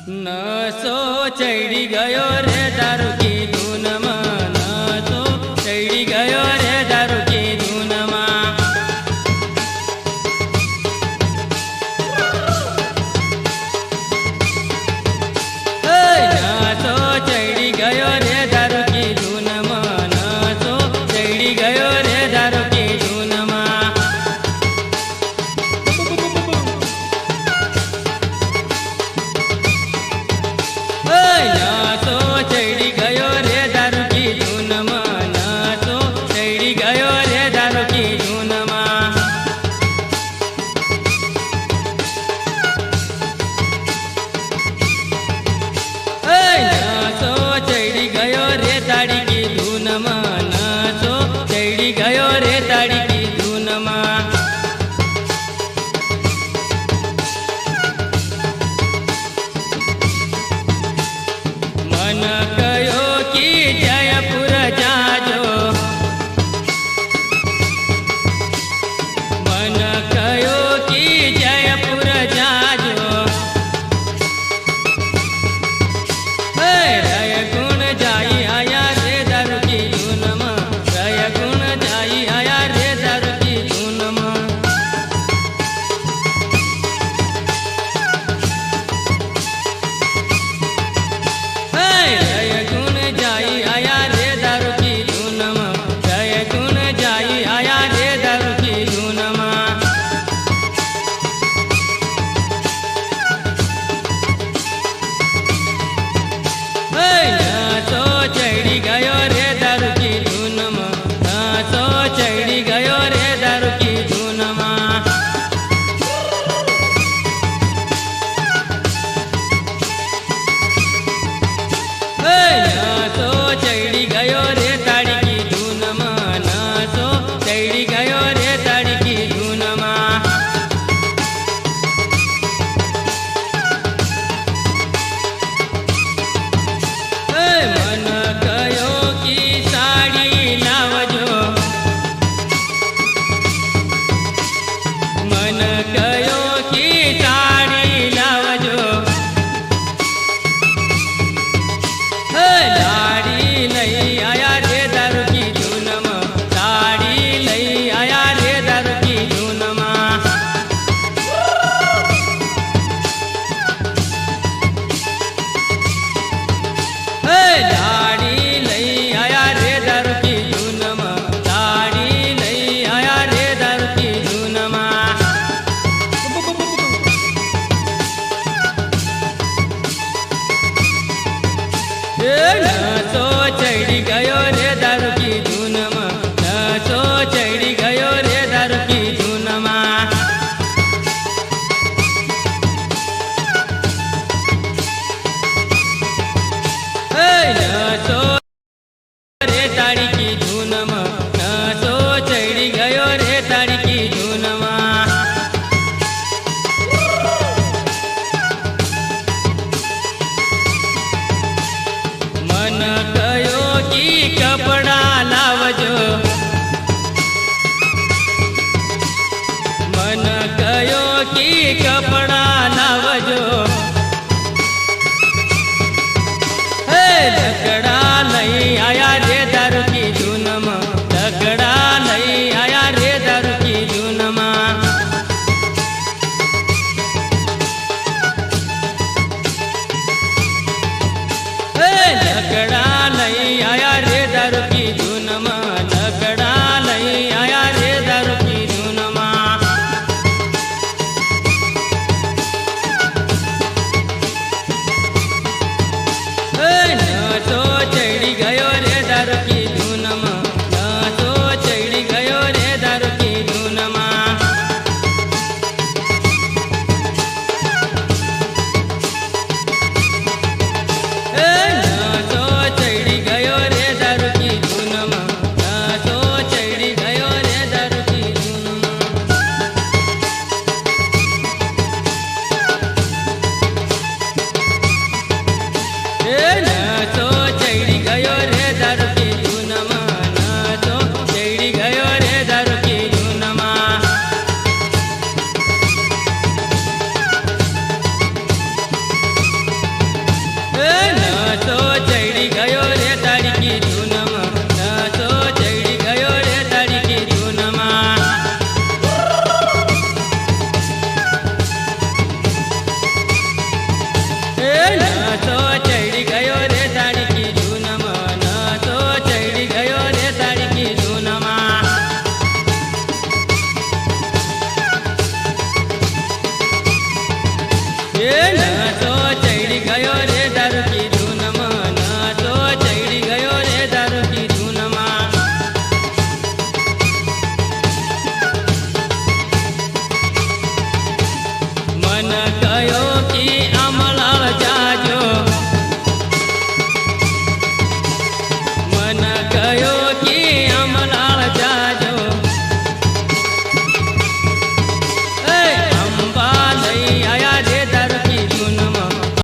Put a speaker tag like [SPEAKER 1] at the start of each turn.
[SPEAKER 1] નસો ચડી ગયો રે દારૂ કી ધૂનમાં, નસો ચડી ગયો રે દારૂ કી ધૂનમાં. નસો ચડી ગયો રે દારૂ કી ધૂનમાં, નસો ચડી ગયો રે દારૂ કી ધૂનમાં. નસો ચડી ગયો રે દારૂ કી ધૂનમાં, નસો ચડી ગયો રે દારૂ કી ધૂનમાં. નસો ચડી ગયો રે તાળી કી ધૂનમાં, નસો ચડી ગયો રે તાળી કી ધૂનમાં. મન કયો કી જયપુર જાજો, મન કયો કી જયપુર જાજો. રય ગુણ જાઈ આયા રે દારૂ કી ધૂનમાં, રય ગુણ જાઈ આયા રે દારૂ કી ધૂનમાં. રય ગુણ જાઈ આયા રે દારૂ કી ધૂનમાં, રય ગુણ જાઈ આયા રે દારૂ કી ધૂનમાં. નસો ચડી ગયો રે દારૂ કી ધૂનમાં, નસો ચડી ગયો રે દારૂ કી ધૂનમાં. નસો ચડી ગયો રે તાળી કી ધૂનમાં, નસો ચડી ગયો રે તાળી કી ધૂનમાં. મન કયો કી સાડી લાવજો, મન કયો કી સાડી લાવજો. સાડી લઈ આયા રે દારૂ કી ધૂનમાં, સાડી લઈ આયા રે દારૂ કી ધૂનમાં. સાડી લઈ આયા રે દારૂ કી ધૂનમાં, સાડી લઈ આયા રે દારૂ કી ધૂનમાં. નસો ચડી ગયો રે દારૂ કી ધૂનમાં, નસો ચડી ગયો રે દારૂ કી ધૂનમાં. નસો રે તાળી કી ધૂનમાં, નસો ચડી ગયો રે તાળી કી ધૂનમાં. મન કયો કી નસો ચડી ગયો રે તારીખી જૂનમાં નસો ચડી ગયો રે તારીખી જૂનમાં એ